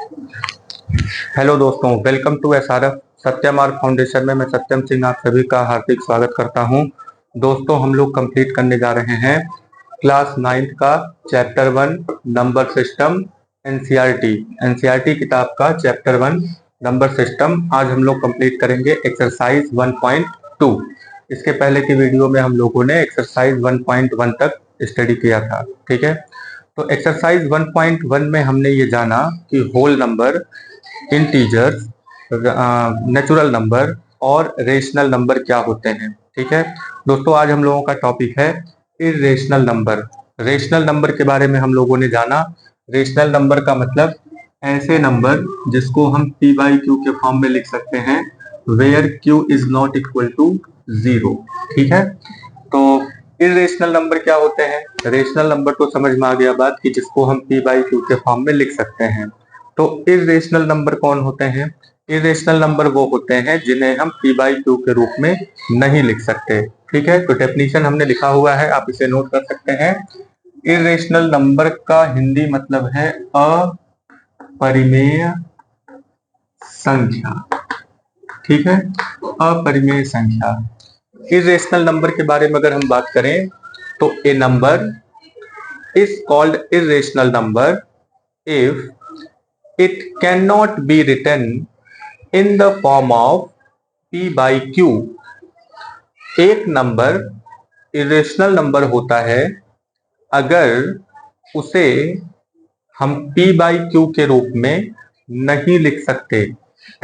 Hello दोस्तों, welcome to SRF Satyam arc foundation में मैं सत्यम सिंह आप सभी का हार्दिक स्वागत करता हूं। दोस्तों, हम लोग कंप्लीट करने जा रहे हैं क्लास 9th का चैप्टर 1 नंबर सिस्टम एनसीईआरटी किताब का चैप्टर 1 नंबर सिस्टम। आज हम लोग कंप्लीट करेंगे एक्सरसाइज 1.2। इसके पहले की वीडियो में हम लोगों ने एक्सरसाइज 1.1 तक स्टडी किया था। ठीक है, तो एक्सरसाइज 1.1 में हमने ये जाना कि whole number, integers, natural number और रेशनल नंबर क्या होते हैं। ठीक है दोस्तों, आज हम लोगों का टॉपिक है इरेशनल नंबर। रेशनल नंबर के बारे में हम लोगों ने जाना। रेशनल नंबर का मतलब ऐसे नंबर जिसको हम पी बाई क्यू के फॉर्म में लिख सकते हैं, where q is not equal to 0। ठीक है, तो इरेशनल नंबर क्या होते हैं? रेशनल नंबर तो समझ में आ गया बात कि जिसको हम पी बाई क्यू के फॉर्म में लिख सकते हैं। तो इरेशनल नंबर कौन होते हैं? इरेशनल नंबर वो होते हैं जिन्हें हम पी बाई क्यू के रूप में नहीं लिख सकते। ठीक है, तो डेफिनेशन हमने लिखा हुआ है, आप इसे नोट कर सकते हैं। इरेशनल नंबर का हिंदी मतलब है अपरिमेय संख्या। ठीक है, अपरिमेय संख्या। इरेशनल नंबर के बारे में अगर हम बात करें तो a number is called irrational number if it cannot be written in the form of p by q। एक नंबर इरेशनल नंबर होता है अगर उसे हम p by q के रूप में नहीं लिख सकते,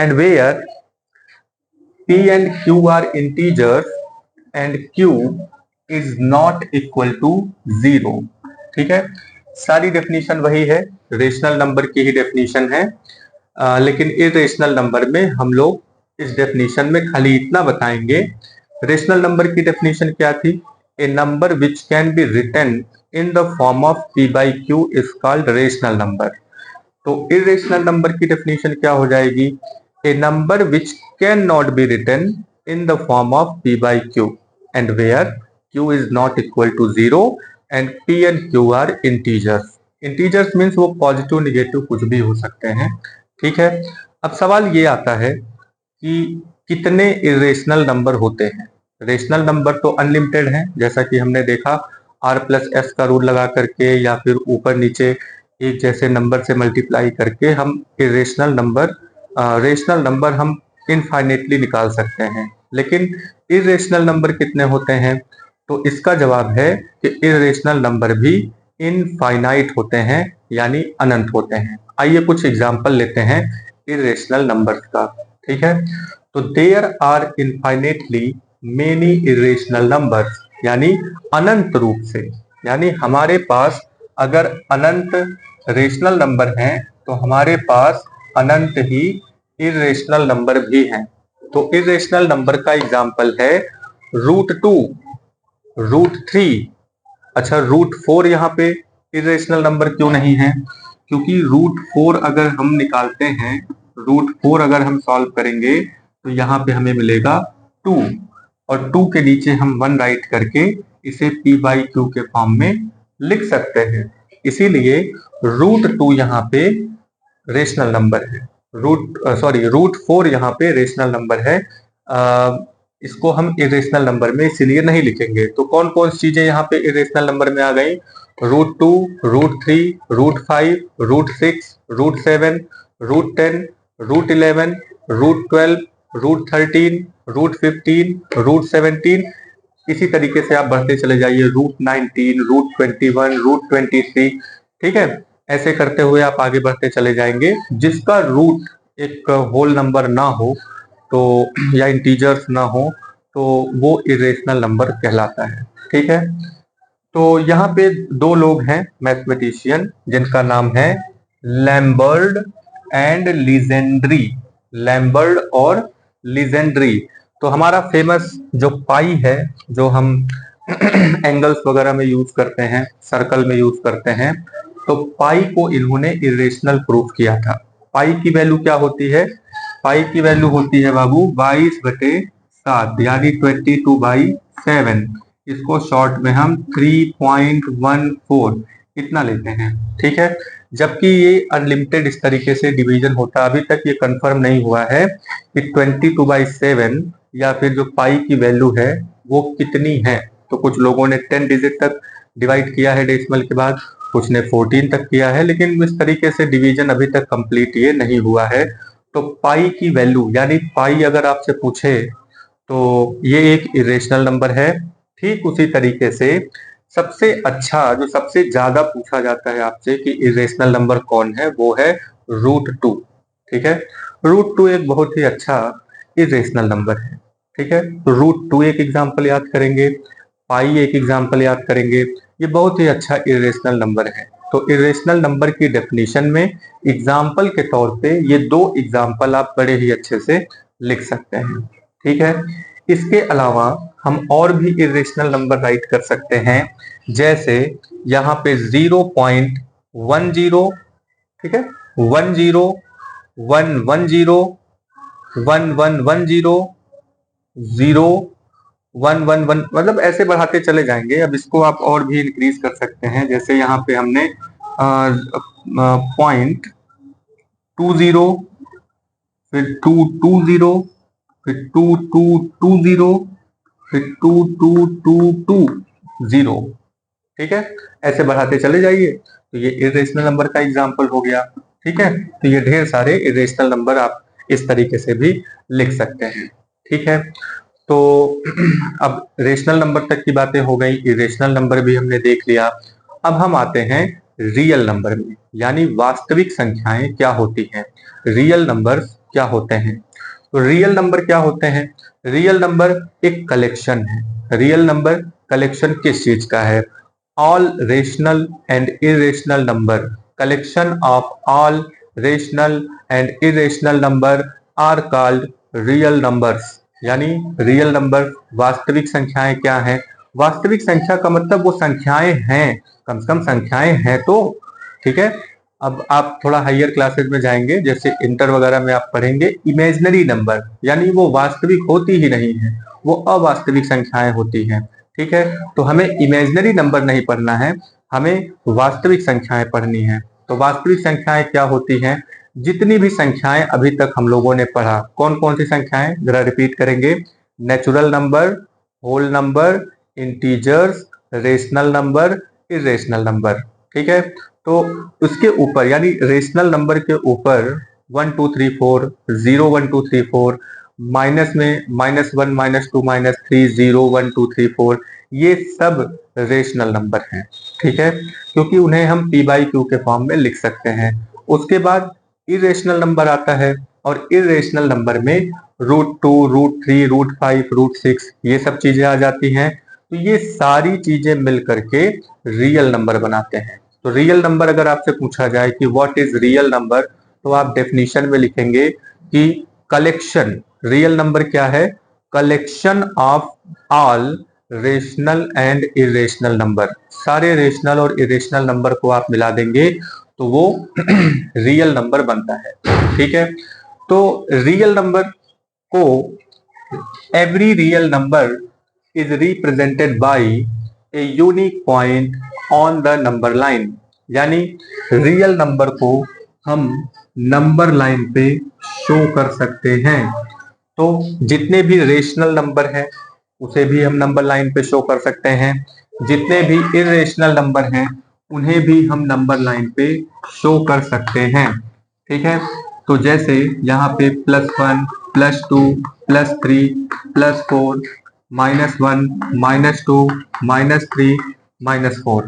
and where p and q are integers and q is not equal to 0। ठीक है, सारी डेफिनेशन वही है, रेशनल नंबर की ही डेफिनेशन है। लेकिन इरेशनल नंबर में हम लोग इस डेफिनेशन में खाली इतना बताएंगे। रेशनल नंबर की डेफिनेशन क्या थी? A number which can be written in the form of p by q is called rational number. तो इरेशनल नंबर की डेफिनेशन क्या हो जाएगी? A number which can not be written in the form of p by q and where q is not equal to 0 and p and q are integers. Integers means वो positive negative कुछ भी हो सकते हैं। ठीक है, अब सवाल ये आता है कि कितने इरेशनल नंबर होते हैं? रेशनल नंबर तो अनलिमिटेड है, जैसा कि हमने देखा r प्लस एस का रूल लगा करके या फिर ऊपर नीचे एक जैसे नंबर से मल्टीप्लाई करके हम इरेशनल नंबर, रेशनल नंबर हम इनफाइनेटली निकाल सकते हैं। लेकिन इरेशनल नंबर कितने होते हैं? तो इसका जवाब है कि इरेशनल नंबर भी इनफाइनाइट होते हैं, यानी अनंत होते हैं। आइए कुछ एग्जाम्पल लेते हैं इरेशनल नंबर्स का। ठीक है, तो there are infinitely many irrational numbers, यानी अनंत रूप से, यानी हमारे पास अगर अनंत रेशनल नंबर हैं तो हमारे पास अनंत ही इरेशनल नंबर भी हैं। तो इरेशनल नंबर का एग्जाम्पल है √2, √3। अच्छा, √4 यहाँ पे इरेशनल नंबर क्यों नहीं है? क्योंकि √4 अगर हम निकालते हैं, √4 अगर हम सॉल्व करेंगे तो यहाँ पे हमें मिलेगा 2, और 2 के नीचे हम 1 राइट करके इसे p बाई क्यू के फॉर्म में लिख सकते हैं। इसीलिए √2 यहाँ पे रेशनल नंबर है, √4 यहाँ पे रेशनल नंबर है। इसको हम इरेशनल नंबर में इसीलिए नहीं लिखेंगे। तो कौन कौन सी चीजें यहाँ पे इरेशनल नंबर में आ गई? √2, √3, √5, √6, √7, √10, √11, √12, √13, √15, √17। इसी तरीके से आप बढ़ते चले जाइए, √19, √21, √23। ठीक है, ऐसे करते हुए आप आगे बढ़ते चले जाएंगे। जिसका रूट एक होल नंबर ना हो तो, या इंटीजर्स ना हो, तो वो इरेशनल नंबर कहलाता है। ठीक है, तो यहाँ पे दो लोग हैं मैथमेटिशियन, जिनका नाम है लैम्बर्ट एंड लीजेंड्री। लैम्बर्ट और लीजेंड्री। तो हमारा फेमस जो पाई है, जो हम एंगल्स वगैरह में यूज करते हैं, सर्कल में यूज करते हैं, तो पाई को इन्होंने इरेशनल प्रूफ किया था। पाई की वैल्यू क्या होती है? पाई की वैल्यू होती है बाबू 22/7, यानी 22/7। इसको शॉर्ट में हम 3.14 इतना लेते हैं, ठीक है। जबकि ये अनलिमिटेड इस तरीके से डिवीजन होता है, अभी तक ये कंफर्म नहीं हुआ है कि 22/7 या फिर जो पाई की वैल्यू है वो कितनी है। तो कुछ लोगों ने 10 डिजिट तक डिवाइड किया है डेसिमल के बाद, कुछ ने 14 तक किया है, लेकिन इस तरीके से डिवीजन अभी तक कंप्लीट ये नहीं हुआ है। तो पाई की वैल्यू यानी पाई अगर आपसे पूछे तो ये एक इरेशनल नंबर है। ठीक उसी तरीके से सबसे अच्छा जो सबसे ज्यादा पूछा जाता है आपसे कि इरेशनल नंबर कौन है, वो है √2। ठीक है, √2 एक बहुत ही अच्छा इरेशनल नंबर है। ठीक है, तो √2 एक एग्जाम्पल याद करेंगे, पाई एक एग्जाम्पल याद करेंगे, ये बहुत ही अच्छा इरेशनल नंबर है। तो इरेशनल नंबर की डेफिनेशन में एग्जाम्पल के तौर पे ये दो एग्जाम्पल आप बड़े ही अच्छे से लिख सकते हैं। ठीक है, इसके अलावा हम और भी इरेशनल नंबर राइट कर सकते हैं, जैसे यहाँ पे 0.10, ठीक है, 10, 110, 1110, 0111, मतलब ऐसे बढ़ाते चले जाएंगे। अब इसको आप और भी इंक्रीज कर सकते हैं, जैसे यहाँ पे हमने 0.20, फिर 220, फिर 2220, फिर 2222, ठीक है, ऐसे बढ़ाते चले जाइए। तो ये इरेशनल नंबर का एग्जाम्पल हो गया। ठीक है, तो ये ढेर सारे इरेशनल नंबर आप इस तरीके से भी लिख सकते हैं। ठीक है, तो अब रेशनल नंबर तक की बातें हो गई, इरेशनल नंबर भी हमने देख लिया। अब हम आते हैं रियल नंबर में, यानी वास्तविक संख्याएं क्या होती हैं, रियल नंबर क्या होते हैं। तो रियल नंबर क्या होते हैं, रियल नंबर एक कलेक्शन है। रियल नंबर कलेक्शन किस चीज का है, all rational and irrational number, collection of all rational and irrational number are called real numbers. यानी रियल नंबर वास्तविक संख्याएं क्या हैं, वास्तविक संख्या का मतलब वो संख्याएं हैं, कम से कम संख्याएं हैं तो। ठीक है, अब आप थोड़ा हायर क्लासेस में जाएंगे, जैसे इंटर वगैरह में आप पढ़ेंगे इमेजिनरी नंबर, यानी वो वास्तविक होती ही नहीं है, वो अवास्तविक संख्याएं होती हैं। ठीक है, तो हमें इमेजिनरी नंबर नहीं पढ़ना है, हमें वास्तविक संख्याएं पढ़नी है। तो वास्तविक संख्याएं क्या होती हैं, जितनी भी संख्याएं अभी तक हम लोगों ने पढ़ा, कौन कौन सी संख्याएं, जरा रिपीट करेंगे, natural number, whole number, integers, rational number, irrational number. ठीक है, तो उसके ऊपर यानी रेशनल नंबर के ऊपर 1 2 3 4, 0 1 2 3 4, माइनस में -1 -2 -3, 0 1 2 3 4, ये सब रेशनल नंबर हैं। ठीक है, क्योंकि उन्हें हम p/q के फॉर्म में लिख सकते हैं। उसके बाद इरेशनल नंबर आता है, और इरेशनल नंबर में √2, √3, √5, √6 ये सब चीजें आ जाती हैं। तो ये सारी चीजें मिल करके रियल नंबर बनाते हैं। तो रियल नंबर अगर आपसे पूछा जाए कि व्हाट इज रियल नंबर, तो आप डेफिनेशन में लिखेंगे कि कलेक्शन, रियल नंबर क्या है, collection of all rational and irrational number. सारे रेशनल और इरेशनल नंबर को आप मिला देंगे तो वो रियल नंबर बनता है। ठीक है, तो रियल नंबर को, every real number is represented by a unique point on the number line, यानी रियल नंबर को हम नंबर लाइन पे शो कर सकते हैं। तो जितने भी रेशनल नंबर हैं उसे भी हम नंबर लाइन पे शो कर सकते हैं, जितने भी इरेशनल नंबर हैं उन्हें भी हम नंबर लाइन पे शो कर सकते हैं। ठीक है, तो जैसे यहाँ पे +1, +2, +3, +4, -1, -2, -3, -4।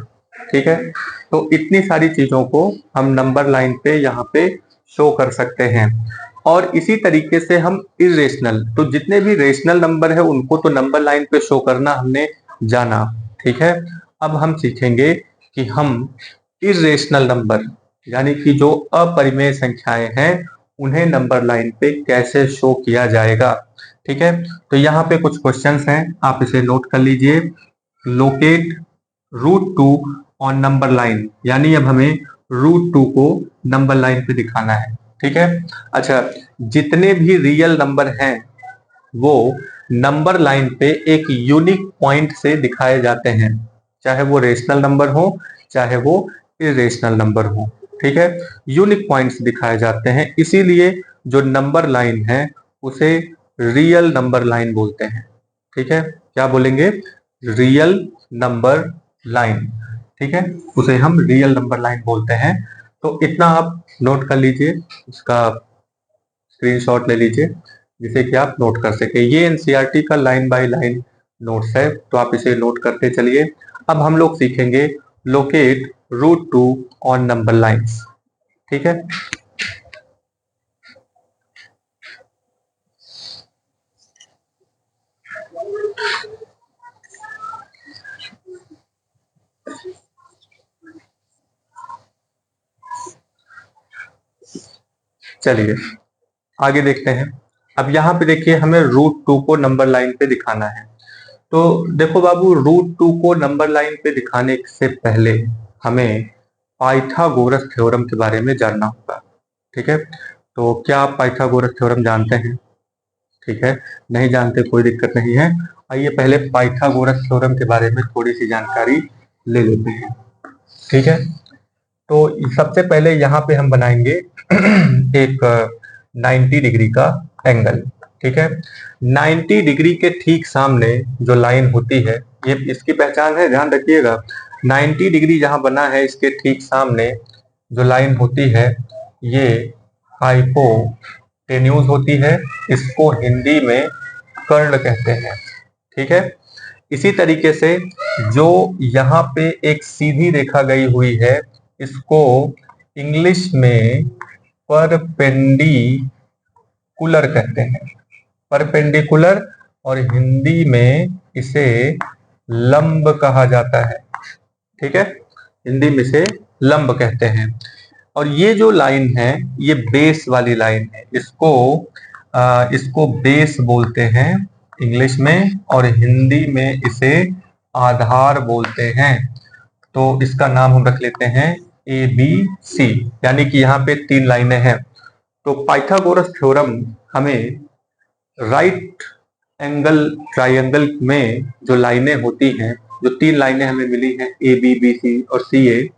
ठीक है, तो इतनी सारी चीजों को हम नंबर लाइन पे यहाँ पे शो कर सकते हैं। और इसी तरीके से हम इरेशनल, तो जितने भी रेशनल नंबर है उनको तो नंबर लाइन पे शो करना हमने जाना। ठीक है, अब हम सीखेंगे कि हम इरेशनल नंबर यानी कि जो अपरिमेय संख्याएं हैं उन्हें नंबर लाइन पे कैसे शो किया जाएगा। ठीक है, तो यहाँ पे कुछ क्वेश्चंस हैं, आप इसे नोट कर लीजिए। लोकेट √2 ऑन नंबर लाइन, यानी अब हमें √2 को नंबर लाइन पे दिखाना है। ठीक है, अच्छा, जितने भी रियल नंबर हैं वो नंबर लाइन पे एक यूनिक पॉइंट से दिखाए जाते हैं, चाहे वो रेशनल नंबर हो चाहे वो इरेशनल नंबर हो। ठीक है, यूनिक पॉइंट्स दिखाए जाते हैं, इसीलिए जो नंबर लाइन है उसे रियल नंबर लाइन बोलते हैं। ठीक है, क्या बोलेंगे? Real number line. ठीक है, उसे हम रियल नंबर लाइन बोलते हैं। तो इतना आप नोट कर लीजिए, उसका स्क्रीनशॉट ले लीजिए जिसे कि आप नोट कर सके। ये एनसीईआरटी का लाइन बाय लाइन नोट्स है, तो आप इसे नोट करते चलिए। अब हम लोग सीखेंगे locate root two on number lines. ठीक है, चलिए आगे देखते हैं। अब यहाँ पे देखिए हमें रूट टू को नंबर लाइन पे दिखाना है। तो देखो बाबू, रूट टू को नंबर लाइन पे दिखाने से पहले हमें पाइथागोरस थ्योरम के बारे में जानना होगा। ठीक है, तो क्या आप पाइथागोरस थ्योरम जानते हैं? ठीक है, नहीं जानते कोई दिक्कत नहीं है। आइए पहले पाइथागोरस थ्योरम के बारे में थोड़ी सी जानकारी ले लेते हैं। ठीक है, तो सबसे पहले यहाँ पे हम बनाएंगे एक 90 डिग्री का एंगल। ठीक है, 90 डिग्री के ठीक सामने जो लाइन होती है, ये इसकी पहचान है, ध्यान रखिएगा। 90 डिग्री जहां बना है इसके ठीक सामने जो लाइन होती है ये हाइपोटेन्यूज होती है, इसको हिंदी में कर्ण कहते हैं। ठीक है, इसी तरीके से जो यहाँ पे एक सीधी रेखा गई हुई है इसको इंग्लिश में परपेंडिकुलर कहते हैं, परपेंडिकुलर, और हिंदी में इसे लंब कहा जाता है। ठीक है, हिंदी में इसे लंब कहते हैं। और ये जो लाइन है ये बेस वाली लाइन है, इसको बेस बोलते हैं इंग्लिश में, और हिंदी में इसे आधार बोलते हैं। तो इसका नाम हम रख लेते हैं ए बी सी, यानी कि यहाँ पे 3 लाइनें हैं। तो पाइथागोरस थ्योरम हमें राइट एंगल ट्राइंगल में जो लाइनें होती हैं, जो 3 लाइनें हमें मिली हैं ए बी बी सी और सी ए,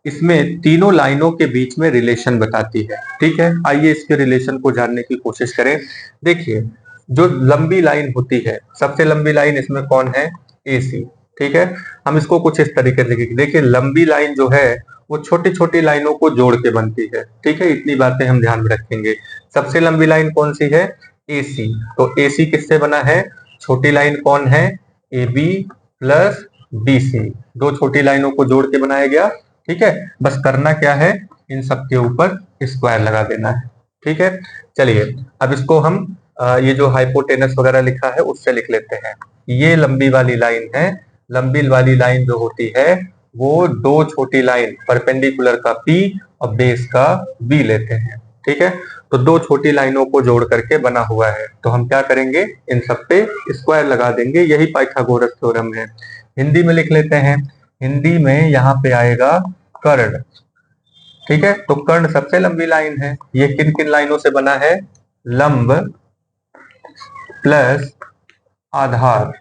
इसमें तीनों लाइनों के बीच में रिलेशन बताती है। ठीक है, आइए इसके रिलेशन को जानने की कोशिश करें। देखिए, जो लंबी लाइन होती है, सबसे लंबी लाइन इसमें कौन है? ए सी। ठीक है, हम इसको कुछ इस तरीके से लिखेंगे। देखिए, लंबी लाइन जो है वो छोटी छोटी लाइनों को जोड़ के बनती है। ठीक है, इतनी बातें हम ध्यान में रखेंगे। सबसे लंबी लाइन कौन सी है? ए सी। तो ए सी किससे बना है? छोटी लाइन कौन है? A B plus B C, दो छोटी लाइनों को जोड़ के बनाया गया। ठीक है, बस करना क्या है, इन सब के ऊपर स्क्वायर लगा देना है। ठीक है, चलिए अब इसको हम ये जो हाइपोटेनस वगैरह लिखा है उससे लिख लेते हैं। ये लंबी वाली लाइन है। लंबी वाली लाइन जो होती है वो दो छोटी लाइन परपेंडिकुलर का P और बेस का B लेते हैं। ठीक है, तो दो छोटी लाइनों को जोड़ करके बना हुआ है, तो हम क्या करेंगे, इन सब पे स्क्वायर लगा देंगे। यही पाइथागोरस थ्योरम है। हिंदी में लिख लेते हैं। हिंदी में यहाँ पे आएगा कर्ण। ठीक है, तो कर्ण सबसे लंबी लाइन है। ये किन किन लाइनों से बना है? लंब प्लस आधार,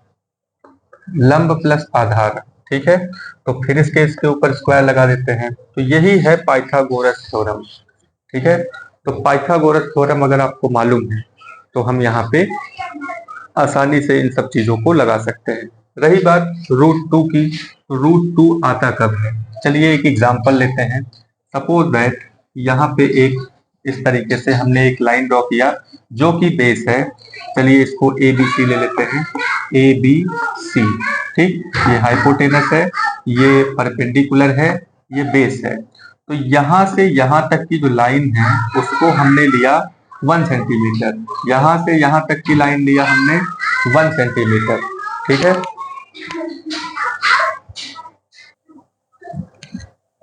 लंब प्लस आधार। ठीक है, तो फिर इसके ऊपर स्क्वायर लगा देते हैं। तो यही है पाइथागोरस थ्योरम। ठीक है, तो पाइथागोरस थ्योरम अगर आपको मालूम है तो हम यहाँ पे आसानी से इन सब चीजों को लगा सकते हैं। रही बात रूट टू की, रूट टू आता कब है? चलिए एक एग्जांपल लेते हैं। सपोज दैट यहाँ पे एक इस तरीके से हमने एक लाइन ड्रॉ किया जो कि बेस है। चलिए इसको ए बी सी ले लेते हैं, ए बी सी। ठीक, ये हाइपोटेनस है, ये परपेंडिकुलर है, ये बेस है। तो यहां से यहां तक की जो लाइन है उसको हमने लिया 1 सेंटीमीटर, यहां से यहां तक की लाइन लिया हमने 1 सेंटीमीटर। ठीक है,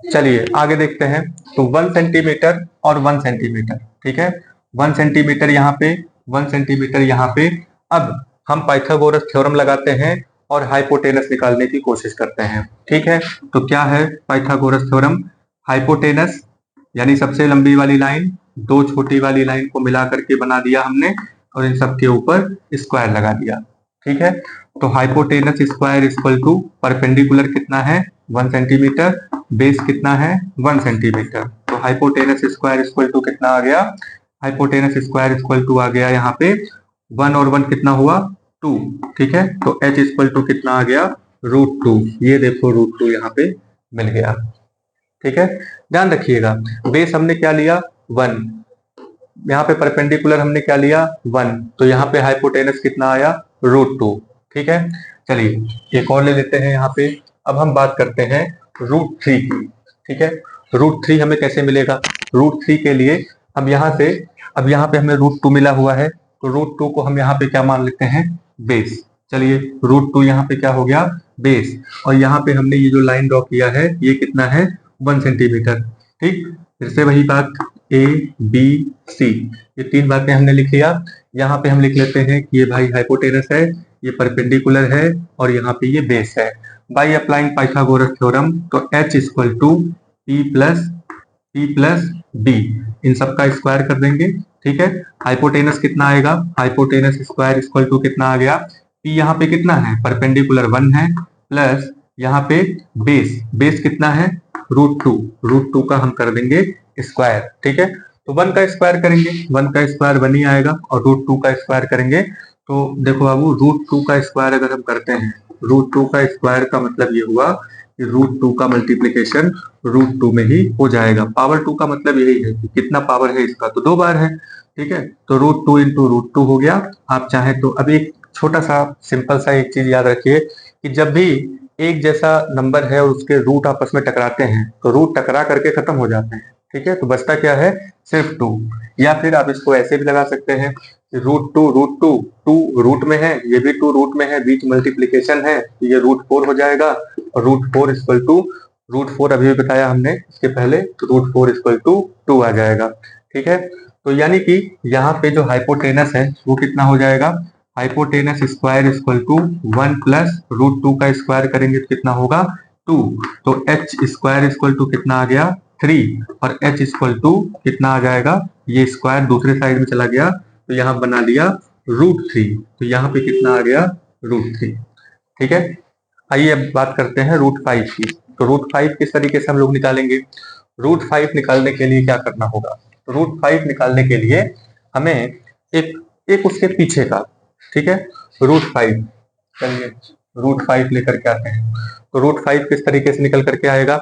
चलिए आगे देखते हैं। तो 1 सेंटीमीटर और 1 सेंटीमीटर। ठीक है, 1 सेंटीमीटर यहाँ पे, 1 सेंटीमीटर यहाँ पे। अब हम पाइथागोरस थ्योरम लगाते हैं और हाइपोटेनस निकालने की कोशिश करते हैं। ठीक है, तो क्या है पाइथागोरस थ्योरम? हाइपोटेनस यानी सबसे लंबी वाली लाइन, दो छोटी वाली लाइन को मिला करके बना दिया हमने और इन सब के ऊपर स्क्वायर लगा दिया। ठीक है, तो hypotenuse square equal to perpendicular कितना है? 1 सेंटीमीटर, बेस कितना है 1 सेंटीमीटर। तो हाइपोटेनस स्क्वायर इक्वल टू कितना आ गया, हाइपोटेनस स्क्वायर इक्वल टू आ गया यहाँ पे 1 और 1 कितना हुआ 2। ठीक है, तो h इक्वल टू कितना आ गया √2। ये देखो √2 यहाँ पे मिल गया। ठीक है, ध्यान रखिएगा बेस हमने क्या लिया 1, यहाँ पे परपेंडिकुलर हमने क्या लिया 1, तो यहाँ पे हाइपोटेनस कितना आया √2। ठीक है, चलिए एक और ले लेते हैं यहाँ पे। अब हम बात करते हैं √3 की। ठीक है, √3 हमें कैसे मिलेगा, √3 के लिए हम यहाँ से, अब यहाँ पे हमें √2 मिला हुआ है, तो √2 को हम यहाँ पे क्या मान लेते हैं बेस। चलिए √2 यहाँ पे क्या हो गया बेस, और यहाँ पे हमने ये जो लाइन ड्रॉ किया है ये कितना है 1 सेंटीमीटर। ठीक, फिर से वही बात A B C, ये 3 बातें हमने लिख लिया। यहाँ पे हम लिख लेते हैं कि ये भाई हाइपोटेनस है, ये परपेंडिकुलर है, और यहाँ पे ये बेस है। बाई अप्लाइंग पाइथागोरस थ्योरम, तो H equal to P plus B, इन सब का स्क्वायर कर देंगे। ठीक है, हाइपोटेनस कितना आएगा, हाइपोटेनस स्क्वायर इक्वल टू कितना आ गया, P यहाँ पे कितना है परपेंडिकुलर 1 है, प्लस यहाँ पे बेस कितना है √2 का हम कर देंगे स्क्वायर। ठीक है, तो 1 का स्क्वायर करेंगे, 1 का स्क्वायर 1 ही आएगा, और √2 का स्क्वायर करेंगे तो देखो बाबू √2 का स्क्वायर अगर हम करते हैं, √2 का स्क्वायर का मतलब ये हुआ कि √2 का मल्टीप्लीकेशन √2 में ही हो जाएगा। पावर 2 का मतलब यही है कि कितना पावर है इसका, तो 2 बार है। ठीक है, तो √2 इंटू √2 हो गया। आप चाहें तो अब एक छोटा सा सिंपल सा एक चीज याद रखिए कि जब भी एक जैसा नंबर है और उसके रूट आपस में टकराते हैं तो रूट टकरा करके खत्म हो जाते हैं। ठीक है, तो बचता क्या है सिर्फ 2, या फिर आप इसको ऐसे भी लगा सकते हैं √2 रूट में है, ये भी 2 रूट में है, बीच मल्टीप्लीकेशन है, तो ये √4 हो जाएगा, और √4 इक्वल टू √4 अभी भी बताया हमने इसके पहले, तो √4 इक्वल टू 2 आ जाएगा। ठीक है, तो यानी कि यहाँ पे जो हाइपोटेनस है वो कितना हो जाएगा, hypotenuse square equal to 1 plus √2 का स्क्वायर करेंगे तो कितना होगा 2, तो h स्क्वायर इक्वल टू कितना आ गया 3, और h इक्वल टू कितना आ जाएगा, ये स्क्वायर दूसरे साइड में चला गया तो यहाँ बना लिया √3, तो यहाँ पे कितना आ गया √3। ठीक है, आइए अब बात करते हैं √5 की। तो √5 किस तरीके से हम लोग निकालेंगे, √5 निकालने के लिए क्या करना होगा, तो √5 निकालने के लिए हमें एक एक उसके पीछे का, ठीक है √5, चलिए √5 लेकर के आते हैं। तो √5 किस तरीके से निकल करके आएगा,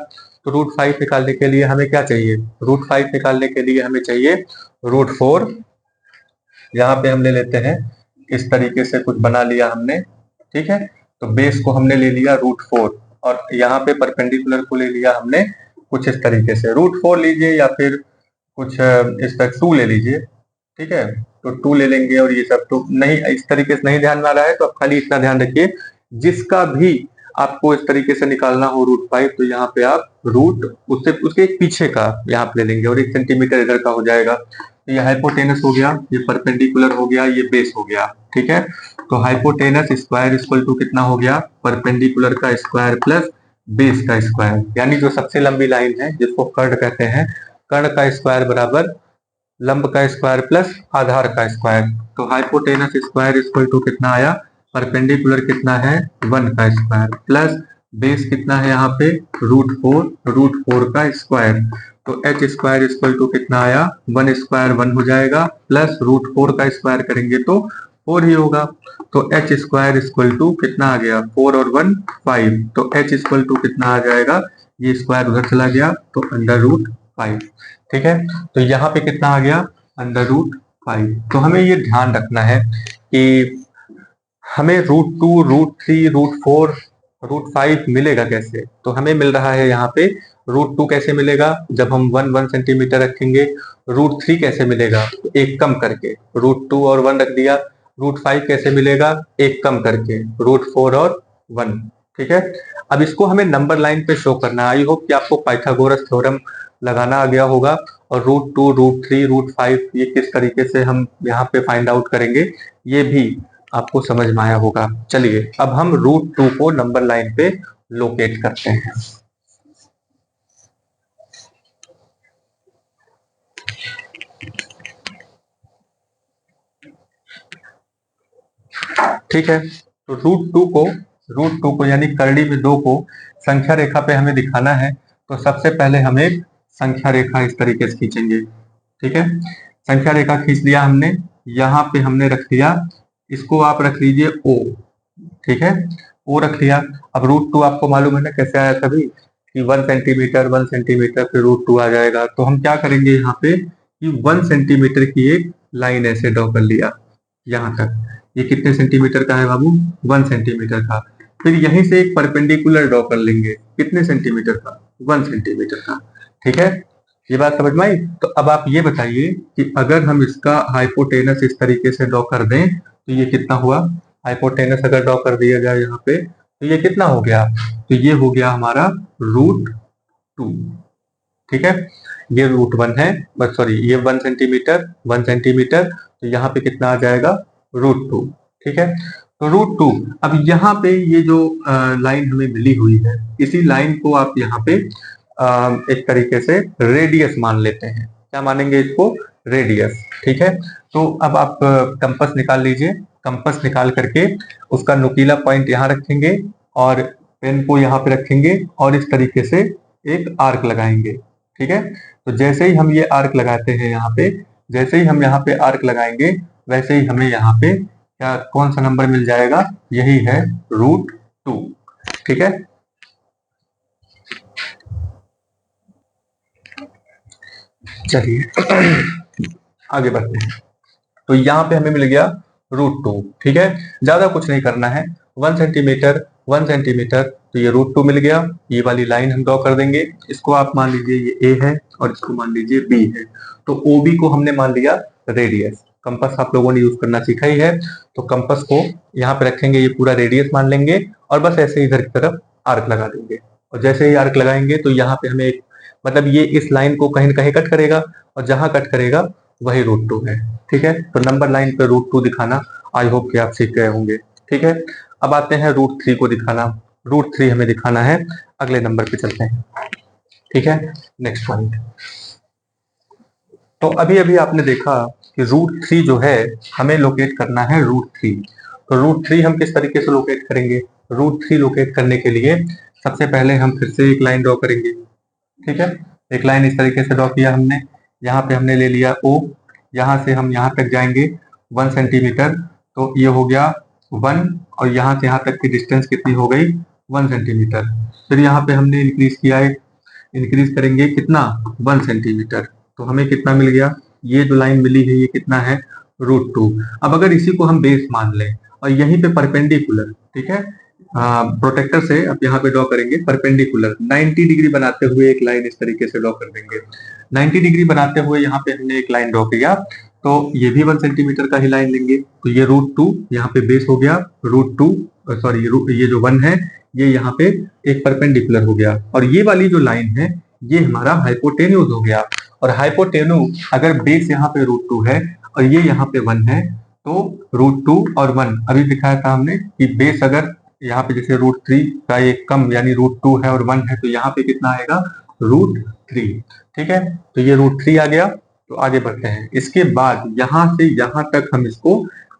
तो √5 निकालने के लिए हमें क्या चाहिए, √5 निकालने के लिए हमें चाहिए √4। यहाँ पे हम ले लेते हैं इस तरीके से कुछ बना लिया हमने। ठीक है, तो बेस को हमने ले लिया √4, और यहाँ पे परपेंडिकुलर को ले लिया हमने कुछ इस तरीके से, √4 लीजिए या फिर कुछ इस तरह 2 ले लीजिए। ठीक है, तो 2 ले लेंगे, और ये सब तो नहीं इस तरीके से नहीं ध्यान में आ रहा है, तो आप खाली इतना ध्यान रखिए जिसका भी आपको इस तरीके से निकालना हो √5, तो यहाँ पे आप रूट उससे उसके एक पीछे का यहाँ पे ले लेंगे, और 1 सेंटीमीटर इधर का हो जाएगा। तो ये हाइपोटेनस हो गया, ये परपेंडिकुलर हो गया, ये बेस हो गया। ठीक है, तो हाइपोटेनस स्क्वायर इक्वल टू कितना हो गया, परपेंडिकुलर का स्क्वायर प्लस बेस का स्क्वायर, यानी जो सबसे लंबी लाइन है जिसको कर्ण कहते हैं, कर्ण का स्क्वायर बराबर लंब का स्क्वायर प्लस आधार का स्क्वायर। तो हाइपोटेनस स्क्वायर इक्वल टू कितना आया, परपेंडिकुलर कितना है 1 का स्क्वायर, प्लस बेस कितना है यहाँ पे √4 का स्क्वायर। तो h स्क्वायर इक्वल टू कितना आया 1 स्क्वायर 1 हो जाएगा, प्लस √4 का स्क्वायर करेंगे तो 4 ही होगा। तो h स्क्वायर इक्वल टू कितना आ गया 4 और 1 5, तो h इक्वल टू कितना आ जाएगा, ये स्क्वायर उधर चला गया तो √5। ठीक है, तो यहाँ पे कितना आ गया √5। तो हमें ये ध्यान रखना है कि हमें √2 √3 √4 √5 मिलेगा कैसे, तो हमें मिल रहा है यहाँ पे √2 कैसे मिलेगा, जब हम 1 सेंटीमीटर रखेंगे। √3 कैसे मिलेगा, एक कम करके, √2 और 1 रख दिया। √5 कैसे मिलेगा, एक कम करके, √4 और 1। ठीक है, अब इसको हमें नंबर लाइन पे शो करना है। आई होप कि आपको पाइथागोरस थ्योरम लगाना आ गया होगा, और √2 √3 √5 ये किस तरीके से हम यहाँ पे फाइंड आउट करेंगे ये भी आपको समझ में आया होगा। चलिए अब हम √2 को नंबर लाइन पे लोकेट करते हैं। ठीक है, तो √2 को √2 को यानी करड़ी में 2 को संख्या रेखा पे हमें दिखाना है, तो सबसे पहले हम एक संख्या रेखा इस तरीके से खींचेंगे। ठीक है, संख्या रेखा खींच लिया हमने, यहाँ पे हमने रख लिया, इसको आप रख लीजिए O। ठीक है, O रख लिया। अब √2 आपको मालूम है ना कैसे आया सभी, कि 1 सेंटीमीटर 1 सेंटीमीटर फिर √2 आ जाएगा। तो हम क्या करेंगे यहाँ पे कि 1 सेंटीमीटर की एक लाइन ऐसे ड्रॉ कर लिया यहाँ तक। ये कितने सेंटीमीटर का है बाबू? 1 सेंटीमीटर का। फिर यहीं से एक परपेंडिकुलर ड्रॉ कर लेंगे, कितने सेंटीमीटर का? 1 सेंटीमीटर का। ठीक है, ये बात समझ में आई? तो अब आप ये बताइए कि अगर हम इसका हाइपोटेनस इस तरीके से ड्रॉ कर दें तो ये कितना हुआ? हाइपोटेनस अगर ड्रॉ कर दिया जाए यहाँ पे तो ये कितना हो गया? तो ये हो गया हमारा √2। ठीक है, ये √1 है, बस सॉरी, ये 1 सेंटीमीटर 1 सेंटीमीटर, तो यहाँ पे कितना आ जाएगा? √2। ठीक है, तो √2। अब यहाँ पे ये जो लाइन हमें मिली हुई है, इसी लाइन को आप यहाँ पे एक तरीके से रेडियस मान लेते हैं। क्या मानेंगे इसको? रेडियस। ठीक है, तो अब आप कंपास निकाल लीजिए। कंपास निकाल करके उसका नुकीला पॉइंट यहाँ रखेंगे और पेन को यहाँ पे रखेंगे और इस तरीके से एक आर्क लगाएंगे। ठीक है, तो जैसे ही हम ये आर्क लगाते हैं यहाँ पे, जैसे ही हम यहाँ पे आर्क लगाएंगे वैसे ही हमें यहाँ पे क्या कौन सा नंबर मिल जाएगा? यही है √2। ठीक है, चलिए आगे बढ़ते हैं। तो यहाँ पे हमें मिल गया √2। ठीक है, ज्यादा कुछ नहीं करना है, 1 सेंटीमीटर 1 सेंटीमीटर, तो ये √2 मिल गया। ये वाली लाइन हम ड्रॉ कर देंगे, इसको आप मान लीजिए ये A है और इसको मान लीजिए B है। तो OB को हमने मान लिया रेडियस। कंपास आप लोगों ने यूज करना सीखा ही है, तो कंपास को यहाँ पे रखेंगे, ये पूरा रेडियस मान लेंगे और बस ऐसे इधर की तरफ आर्क लगा देंगे। और जैसे ही आर्क लगाएंगे तो यहाँ पे हमें एक, मतलब ये इस लाइन को कहीं न कहीं कट करेगा और जहां कट करेगा वही √2 है। ठीक है, तो नंबर लाइन पे √2 दिखाना आई होप कि आप सीख गए होंगे। ठीक है, अब आते हैं √3 को दिखाना। √3 हमें दिखाना है, अगले नंबर पे चलते हैं। ठीक है, नेक्स्ट पॉइंट। तो अभी अभी आपने देखा कि √3 जो है हमें लोकेट करना है √3। तो √3 हम किस तरीके से लोकेट करेंगे? √3 लोकेट करने के लिए सबसे पहले हम फिर से एक लाइन ड्रॉ करेंगे। ठीक है, एक लाइन इस तरीके से ड्रॉ किया हमने, यहाँ पे हमने ले लिया O, यहाँ से हम यहाँ तक जाएंगे 1 सेंटीमीटर, तो ये हो गया 1 और यहाँ से यहाँ तक की डिस्टेंस कितनी हो गई? 1 सेंटीमीटर। फिर यहाँ पे हमने इंक्रीज किया है, इंक्रीज करेंगे कितना? 1 सेंटीमीटर, तो हमें कितना मिल गया? ये जो लाइन मिली है ये कितना है? √2। अब अगर इसी को हम बेस मान लें और यहीं पे परपेंडिकुलर, ठीक है, प्रोटेक्टर से अब यहाँ पे ड्रॉ करेंगे परपेंडिकुलर 90 डिग्री बनाते हुए एक लाइन इस तरीके से ड्रॉ कर देंगे। 90 डिग्री बनाते हुए यहाँ पे हमने एक लाइन ड्रॉ किया, तो ये भी 1 सेंटीमीटर का ही लाइन लेंगे। तो ये √2 यहाँ पे बेस हो गया, √2 सॉरी ये जो 1 है ये यहाँ पे एक परपेंडिकुलर हो गया, और ये वाली जो लाइन है ये हमारा हाइपोटेन्यूज हो गया। और हाइपोटेन्यूज अगर बेस यहाँ पे √2 है और ये यहाँ पे 1 है, तो √2 और 1 अभी दिखाया था हमने कि बेस अगर यहाँ पे जैसे √3 का एक कम यानी √2 है और 1 है, तो यहाँ पे कितना आएगा? √3। ठीक है, तो ये √3 आ गया। तो आगे बढ़ते हैं, इसके बाद यहाँ से यहाँ तक हम इसको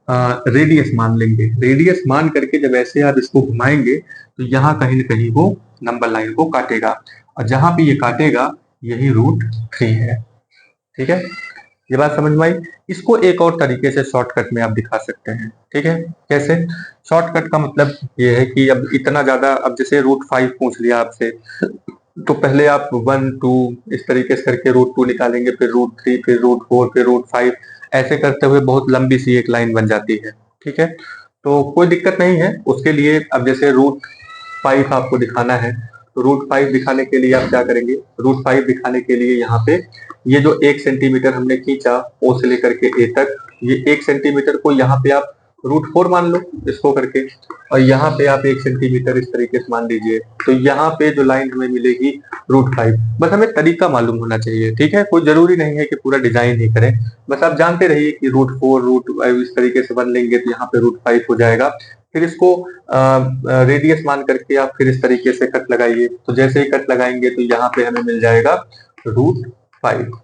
रेडियस मान लेंगे। रेडियस मान करके जब ऐसे आप इसको घुमाएंगे तो यहाँ कहीं ना कहीं वो नंबर लाइन को काटेगा, और जहां पे ये काटेगा यही √3 है। ठीक है, ये बात समझ में आई? इसको एक और तरीके से शॉर्टकट में आप दिखा सकते हैं। ठीक है, कैसे? शॉर्टकट का मतलब ये है कि अब इतना ज्यादा, अब जैसे √5 पूछ लिया आपसे, तो पहले आप 1 2 इस तरीके से करके √2 निकालेंगे, फिर √3, फिर √4, फिर √5, ऐसे करते हुए बहुत लंबी सी एक लाइन बन जाती है। ठीक है, तो कोई दिक्कत नहीं है उसके लिए। अब जैसे √5 आपको दिखाना है, तो √5 दिखाने के लिए आप क्या करेंगे? √5 दिखाने के लिए यहाँ पे ये जो 1 सेंटीमीटर हमने खींचा O से लेकर के A तक, ये 1 सेंटीमीटर को यहाँ पे आप √4 मान लो इसको करके, और यहाँ पे आप 1 सेंटीमीटर इस तरीके से मान लीजिए, तो यहाँ पे जो लाइन हमें मिलेगी √5। बस हमें तरीका मालूम होना चाहिए। ठीक है, कोई जरूरी नहीं है कि पूरा डिजाइन ही करें, बस आप जानते रहिए कि √4 √5 इस तरीके से बन लेंगे तो यहाँ पे √5 हो जाएगा। फिर इसको रेडियस मान करके आप फिर इस तरीके से कट लगाइए, तो जैसे ही कट लगाएंगे तो यहाँ पे हमें मिल जाएगा √5।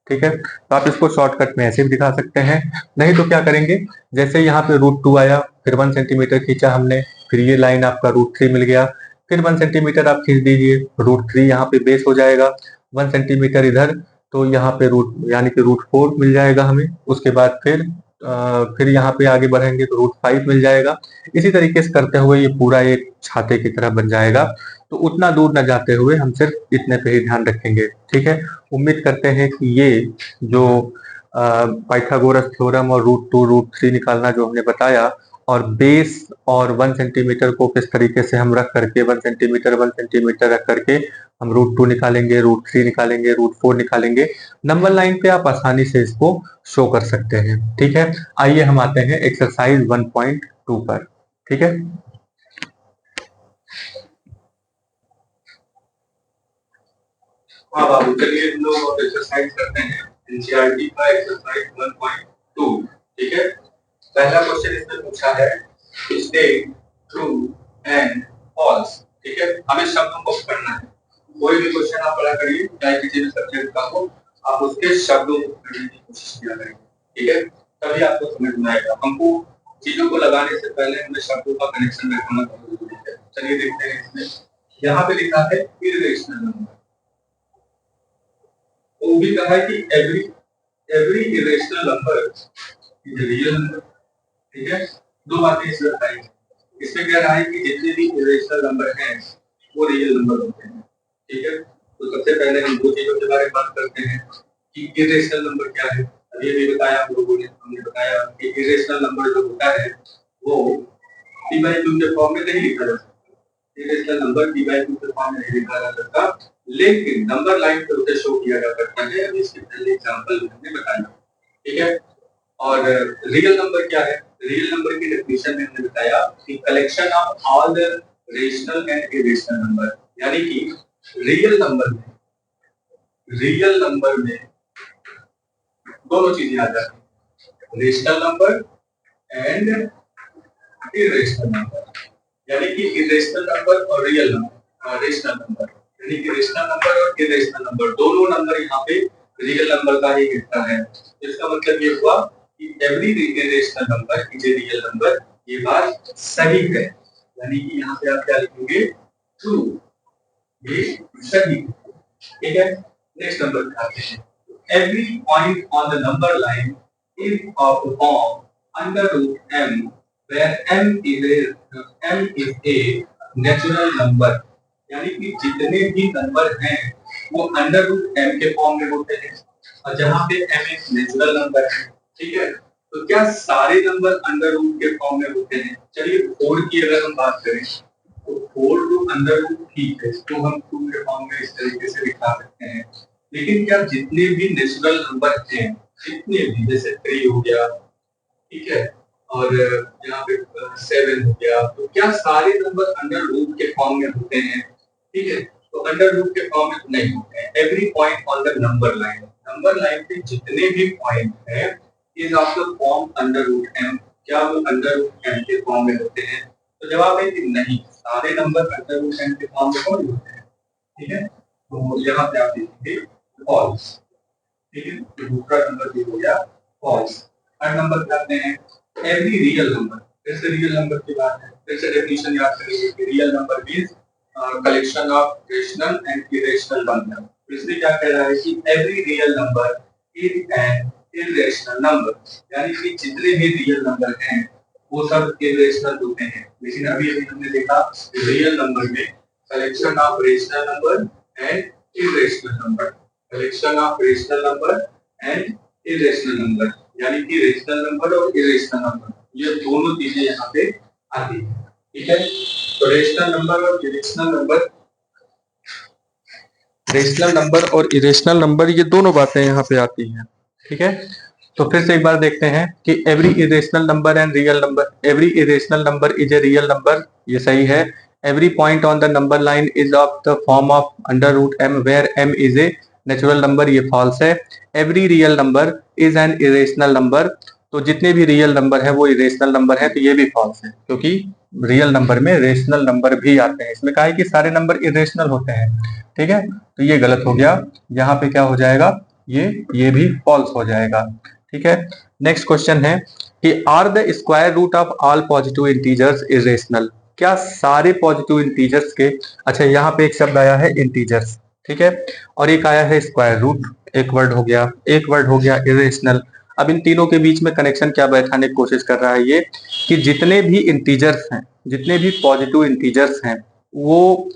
ठीक है, तो आप इसको शॉर्टकट में ऐसे भी दिखा सकते हैं, नहीं तो क्या करेंगे, जैसे यहाँ पे √2 आया फिर 1 सेंटीमीटर खींचा हमने, फिर ये लाइन आपका √3 मिल गया, फिर 1 सेंटीमीटर आप खींच दीजिए, √3 यहाँ पे बेस हो जाएगा, 1 सेंटीमीटर इधर, तो यहाँ पे रूट यानी कि √4 मिल जाएगा हमें। उसके बाद फिर यहाँ पे आगे बढ़ेंगे तो √5 मिल जाएगा। इसी तरीके से करते हुए ये पूरा एक छाते की तरह बन जाएगा। तो उतना दूर न जाते हुए हम सिर्फ इतने पे ही ध्यान रखेंगे, ठीक है। उम्मीद करते हैं कि ये जो पाइथागोरस थ्योरम और √2 √3 निकालना जो हमने बताया, और बेस और 1 सेंटीमीटर को किस तरीके से हम रख करके 1 सेंटीमीटर 1 सेंटीमीटर रख करके हम √2 निकालेंगे, √3 निकालेंगे, √4 निकालेंगे, नंबर लाइन पे आप आसानी से इसको शो कर सकते हैं, ठीक है। आइए हम आते हैं एक्सरसाइज 1.2 पर, ठीक है। हाँ बाबू, चलिए हम लोग अब एक्सरसाइज करते हैं एनसीईआरटी का एक्सरसाइज 1.2, ठीक है। पहला क्वेश्चन इसमें पूछा है स्टेट ट्रू एंड फॉल्स, ठीक है। हमें शब्दों को पढ़ना है। कोई भी क्वेश्चन आप पढ़ा करिए, चाहे किसी भी सब्जेक्ट का हो, आप उसके शब्दों को पढ़ने की कोशिश किया करेंगे, ठीक है। तभी आपको समझ में आएगा। हमको चीजों को लगाने से पहले हमें शब्दों का कनेक्शन रखना बहुत जरूरी है। चलिए देखते हैं इसमें। यहाँ पे लिखा है इर्रेशनल नंबर, वो भी कहा है कि every irrational number is real number, ठीक है। दो बातें इसमें बताई। इसमें कह रहा है कि जितने भी इरेशनल नंबर हैं वो रियल नंबर होते हैं, ठीक है। तो सबसे पहले हम दो चीजों के बारे में बात करते हैं कि इरेशनल नंबर क्या है। अभी भी बताया हम लोगों ने, हमने बताया कि इरेशनल नंबर जो होता है वो p by q के फॉर्म में नहीं लिखा जा सकता। Irrational number p by q के फॉर्म में नहीं लिखा जा सकता, लेकिन नंबर लाइन पे उसे शो किया जा सकता है। अभी इसके पहले एग्जांपल हमने बताया, ठीक है। और रियल नंबर क्या है? रियल नंबर की डेफिनेशन में हमने बताया कि collection of all the rational and irrational number, यानी कि रियल नंबर में दोनों चीजें आ जाती हैं, rational number and irrational number, यानी कि इरेशनल नंबर और रियल नंबर, रेशनल नंबर, यानी कि रेशनल नंबर और इरेशनल नंबर दोनों नंबर यहाँ पे रियल नंबर का ही हिस्सा है। इसका मतलब ये हुआ कि every irrational number is a real number. ये बात सही है, यानी कि यहाँ पे आप क्या लिखेंगे? ट्रू, ये सही, ठीक है। नेक्स्ट नंबर पे आते हैं। Every point on the number line is of the form under root m where m is a natural number, यानी कि जितने भी नंबर हैं वो अंडर रूट m के फॉर्म में होते हैं, और जहां पे m एक नेचुरल नंबर है, ठीक है। तो क्या सारे नंबर अंडर रूट के फॉर्म में होते हैं? चलिए 4 की अगर हम बात करें तो 4 टू अंडर रूट ठीक है, इसको हम 2 के फॉर्म में इस तरीके से दिखा सकते हैं। लेकिन क्या जितने भी नेचुरल नंबर हैं, जितने भी, जैसे 3 हो गया, ठीक है, और यहाँ पे 7 हो गया, तो क्या सारे नंबर अंडर रूट के फॉर्म में होते हैं? ठीक है, तो अंडर रूट के फॉर्म में नहीं होते हैं। Every point on the number line पे जितने भी पॉइंट हैं is of the form under root m, क्या वो अंडर रूट m के फॉर्म में होते हैं? तो जवाब है कि नहीं, सारे नंबर अंडर रूट m के फॉर्म में नहीं होते हैं, ठीक है। तो यहाँ पे आप लिखेंगे फॉल्स, ठीक है। तो दूसरा नंबर भी हो गया फॉल्स। थर्ड नंबर पे आते हैं एवरी रियल नंबर। फिर से रियल नंबर की बात है, फिर से डेफिनेशन याद करिए कि real number means collection of rational and irrational number. इसमें क्या कह रहा है कि every real number is an irrational number, यानी कि जितने भी रियल नंबर हैं वो सब इरेशनल होते हैं। लेकिन अभी अभी हमने देखा रियल नंबर में collection of rational number and irrational number, collection of rational number and irrational number, यानी कि रेशनल नंबर और इरेशनल नंबर, ये दोनों चीजें यहाँ पे आती है, ठीक है। तो रेशनल नंबर और इरेशनल नंबर ये दोनों बातें यहाँ पे आती हैं, ठीक है। तो फिर से एक बार देखते हैं कि every irrational number and real number, every irrational number is a real number, ये सही है। Every point on the number line is of the form of under root m where m is a natural number, ये false है। Every real number is an irrational number, तो जितने भी real number है वो इरेशनल नंबर है, तो ये भी फॉल्स है, क्योंकि रियल नंबर में रेशनल नंबर भी आते हैं। इसमें कहा है कि सारे नंबर इरेशनल होते हैं, ठीक है। तो ये गलत हो गया, यहाँ पे क्या हो जाएगा? ये भी फॉल्स हो जाएगा, ठीक है। नेक्स्ट क्वेश्चन है कि are the square root of all positive integers irrational, क्या सारे पॉजिटिव इंटीजर्स के, अच्छा यहाँ पे एक शब्द आया है इंटीजर्स, ठीक है, और एक आया है स्क्वायर रूट, एक वर्ड हो गया, एक वर्ड हो गया इरेशनल। अब इन तीनों के बीच में कनेक्शन क्या बैठाने की कोशिश कर रहा है ये, कि जितने भी इंटीजर्स हैं, जितने भी पॉजिटिव इंटीजर्स हैं, वो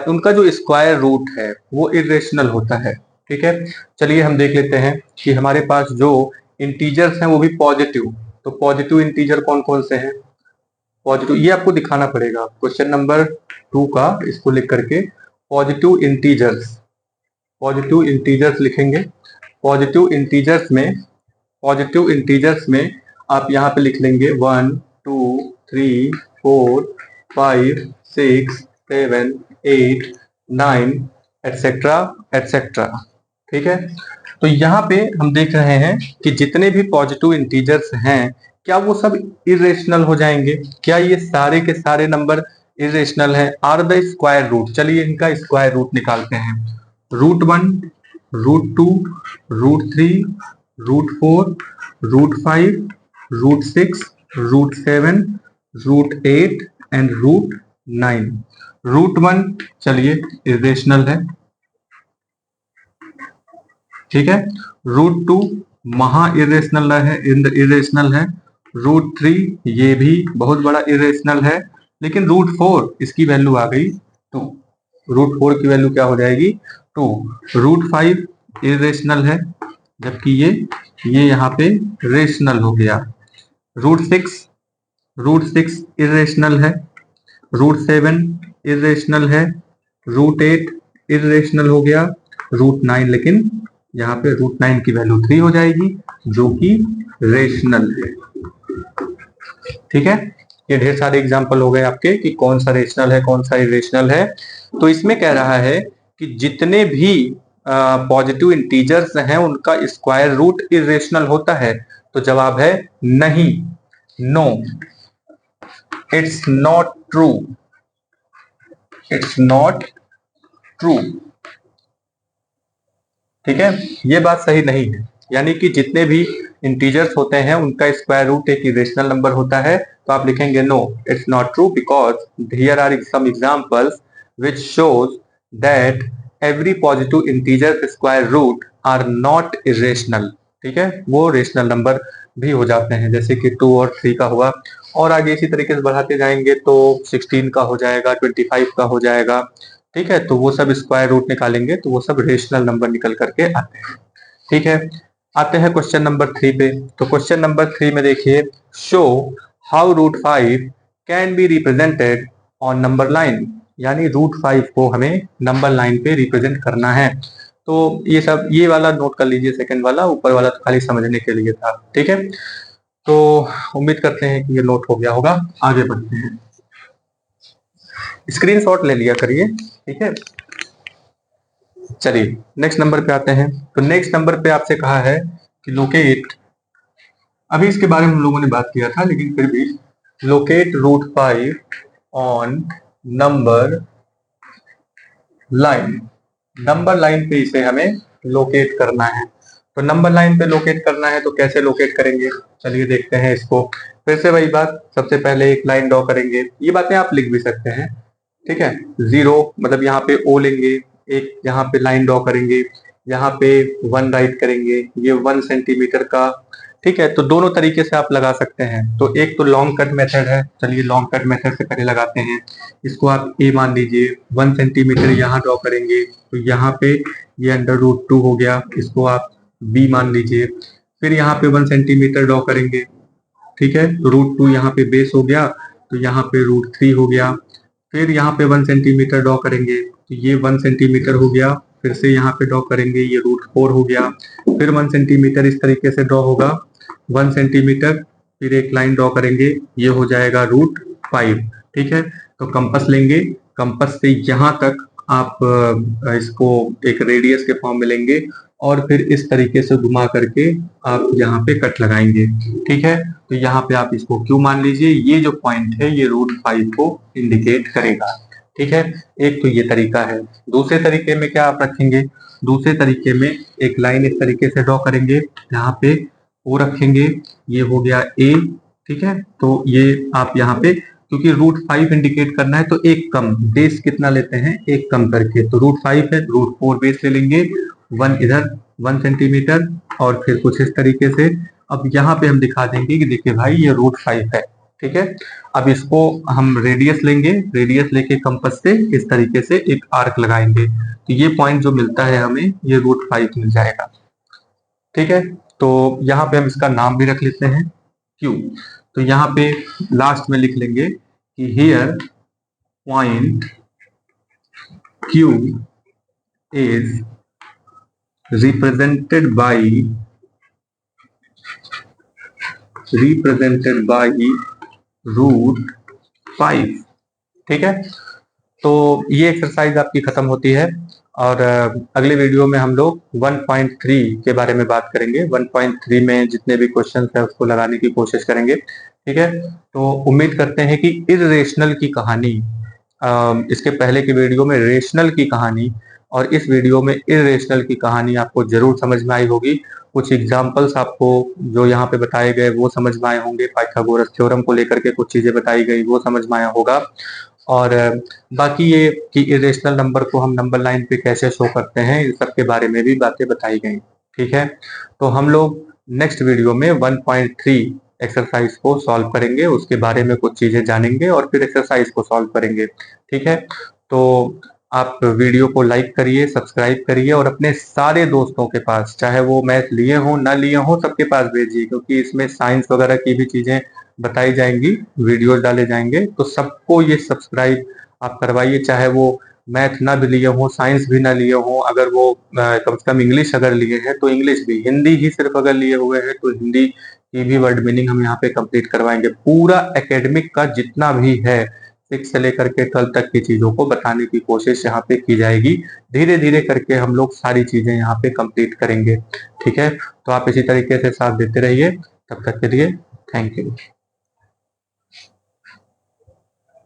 उनका जो स्क्वायर रूट है वो इरेशनल होता है, ठीक है। चलिए हम देख लेते हैं कि हमारे पास जो इंटीजर्स हैं वो भी पॉजिटिव, तो पॉजिटिव इंटीजर कौन कौन से हैं, पॉजिटिव, ये आपको दिखाना पड़ेगा क्वेश्चन नंबर 2 का, इसको लिख करके पॉजिटिव इंटीजर्स, पॉजिटिव इंटीजर्स लिखेंगे। पॉजिटिव इंटीजर्स में, पॉजिटिव इंटीजर्स में आप यहाँ पे लिख लेंगे 1 2 3 4 5 6 7 8 9 एटसेट्रा एटसेट्रा, ठीक है। तो यहाँ पे हम देख रहे हैं कि जितने भी पॉजिटिव इंटीजर्स हैं क्या वो सब इरेशनल हो जाएंगे, क्या ये सारे के सारे नंबर इरेशनल हैं। आर द स्क्वायर रूट, चलिए इनका स्क्वायर रूट निकालते हैं। Root 1, root 2, root 3, root 4, root 5, root 6, root 7, root 8 and root 9। Root 1 चलिए इरेशनल है, ठीक है। रूट 2 महा इरेशनल है, इरेशनल है। रूट 3 ये भी बहुत बड़ा इरेशनल है, लेकिन रूट 4 इसकी वैल्यू आ गई 2, रूट 4 की वैल्यू क्या हो जाएगी 2। रूट 5 इरेशनल है, जबकि ये यहाँ पे रेशनल हो गया। रूट 6 इरेशनल है। रूट 7 इरेशनल है। रूट 8 इरेशनल हो गया। रूट 9, लेकिन यहाँ पे रूट 9 की वैल्यू 3 हो जाएगी, जो कि रेशनल है, ठीक है। ये ढेर सारे एग्जांपल हो गए आपके कि कौन सा रेशनल है कौन सा इरेशनल है। तो इसमें कह रहा है कि जितने भी पॉजिटिव इंटीजर्स हैं उनका स्क्वायर रूट इरेशनल होता है। तो जवाब है नहीं, no, it's not true, it's not true, ठीक है। ये बात सही नहीं है, यानी कि जितने भी इंटीजर्स होते हैं उनका स्क्वायर रूट एक इरेशनल नंबर होता है। तो आप लिखेंगे no, it's not true, because here are some examples which shows that every positive integer square root are not irrational, ठीक है, वो रेशनल नंबर भी हो जाते हैं, जैसे कि 2 और 3 का हुआ, और आगे इसी तरीके से बढ़ाते जाएंगे तो 16 का हो जाएगा, 25 का हो जाएगा, ठीक है। तो वो सब स्क्वायर रूट निकालेंगे तो वो सब रेशनल नंबर निकल करके आते हैं, ठीक है। आते हैं क्वेश्चन नंबर 3 पे। तो क्वेश्चन नंबर 3 में देखिए, show how root 5 can be represented on number line, यानी रूट 5 को हमें नंबर लाइन पे रिप्रेजेंट करना है। तो ये सब, ये वाला नोट कर लीजिए, सेकंड वाला, ऊपर वाला तो खाली समझने के लिए था, ठीक है। तो उम्मीद करते हैं कि ये नोट हो गया होगा। आगे बढ़ते हैं, स्क्रीनशॉट ले लिया करिए, ठीक है। चलिए नेक्स्ट नंबर पे आते हैं। तो नेक्स्ट नंबर पे आपसे कहा है कि लोकेट, अभी इसके बारे में हम लोगों ने बात किया था, लेकिन फिर भी locate root 5 on number line, number line पे इसे हमें लोकेट करना है। तो नंबर लाइन पे लोकेट करना है तो कैसे लोकेट करेंगे, चलिए देखते हैं इसको। फिर से वही बात, सबसे पहले एक लाइन ड्रॉ करेंगे, ये बातें आप लिख भी सकते हैं, ठीक है। 0 मतलब यहाँ पे ओ लेंगे, एक यहाँ पे लाइन ड्रॉ करेंगे, यहाँ पे 1 राइट करेंगे, ये 1 सेंटीमीटर का, ठीक है। तो दोनों तरीके से आप लगा सकते हैं। तो एक तो लॉन्ग कट मेथड है, चलिए लॉन्ग कट मेथड से पहले लगाते हैं। इसको आप ए मान लीजिए, 1 सेंटीमीटर यहाँ ड्रॉ करेंगे, तो यहाँ पे ये अंडर रूट 2 हो गया, इसको आप बी मान लीजिए। फिर यहाँ पे 1 सेंटीमीटर ड्रॉ करेंगे, ठीक है, तो रूट 2 यहाँ पे बेस हो गया, तो यहाँ पे रूट 3 हो गया। फिर यहाँ पे 1 सेंटीमीटर ड्रॉ करेंगे, तो ये 1 सेंटीमीटर हो गया। फिर से यहाँ पे ड्रॉ करेंगे, ये रूट 4 हो गया। फिर 1 सेंटीमीटर इस तरीके से ड्रॉ होगा, 1 सेंटीमीटर, फिर एक लाइन ड्रॉ करेंगे, ये हो जाएगा रूट 5, ठीक है। तो कंपास लेंगे, कंपास से यहाँ तक आप इसको एक रेडियस के फॉर्म में लेंगे और फिर इस तरीके से घुमा करके आप यहाँ पे कट लगाएंगे, ठीक है। तो यहाँ पे आप इसको क्यू मान लीजिए, ये जो पॉइंट है ये रूट 5 को इंडिकेट करेगा, ठीक है। एक तो ये तरीका है। दूसरे तरीके में क्या आप रखेंगे, दूसरे तरीके में एक लाइन इस तरीके से ड्रॉ करेंगे, यहाँ पे O रखेंगे, ये हो गया A, ठीक है। तो ये आप यहाँ पे, क्योंकि √5 इंडिकेट करना है तो एक कम, बेस कितना लेते हैं, एक कम करके, तो √5 है, √4 बेस ले लेंगे, 1 इधर 1 सेंटीमीटर, और फिर कुछ इस तरीके से। अब यहाँ पे हम दिखा देंगे कि देखिए भाई ये √5 है, ठीक है। अब इसको हम रेडियस लेंगे, रेडियस लेके कंपास से इस तरीके से एक आर्क लगाएंगे, तो ये पॉइंट जो मिलता है हमें, ये √5 मिल जाएगा, ठीक है। तो यहाँ पे हम इसका नाम भी रख लेते हैं Q। तो यहाँ पे लास्ट में लिख लेंगे कि here point Q is represented by √5, ठीक है। तो ये एक्सरसाइज आपकी खत्म होती है, और अगले वीडियो में हम लोग 1.3 के बारे में बात करेंगे। 1.3 में जितने भी क्वेश्चन है उसको लगाने की कोशिश करेंगे, ठीक है। तो उम्मीद करते हैं कि इर्रेशनल की कहानी, इसके पहले की वीडियो में रेशनल की कहानी और इस वीडियो में इर्रेशनल की कहानी आपको जरूर समझ में आई होगी। कुछ एग्जाम्पल्स आपको जो यहाँ पे बताए गए वो समझ में आए होंगे, पाइथागोरस थ्योरम को लेकर के कुछ चीजें बताई गई वो समझ में आया होगा। और बाकी ये कि इरेशनल नंबर को हम नंबर लाइन पे कैसे शो करते हैं, इन सब के बारे में भी बातें बताई गई, ठीक है। तो हम लोग नेक्स्ट वीडियो में 1.3 एक्सरसाइज को सॉल्व करेंगे, उसके बारे में कुछ चीजें जानेंगे और फिर एक्सरसाइज को सॉल्व करेंगे, ठीक है। तो आप वीडियो को लाइक करिए, सब्सक्राइब करिए और अपने सारे दोस्तों के पास, चाहे वो मैथ लिए हों ना लिए हों, सबके पास भेजिए, क्योंकि इसमें साइंस वगैरह की भी चीजें बताई जाएंगी, वीडियोस डाले जाएंगे, तो सबको ये सब्सक्राइब आप करवाइए, चाहे वो मैथ ना भी लिए हो, साइंस भी ना लिए हो, अगर वो कम से कम इंग्लिश अगर लिए हैं तो इंग्लिश भी, हिंदी ही सिर्फ अगर लिए हुए हैं तो हिंदी की भी वर्ड मीनिंग हम यहाँ पे कंप्लीट करवाएंगे। पूरा एकेडमिक का जितना भी है 6 से लेकर के 12 तक की चीजों को बताने की कोशिश यहाँ पे की जाएगी। धीरे धीरे करके हम लोग सारी चीजें यहाँ पे कंप्लीट करेंगे, ठीक है। तो आप इसी तरीके से साथ देते रहिए, तब तक के लिए थैंक यू।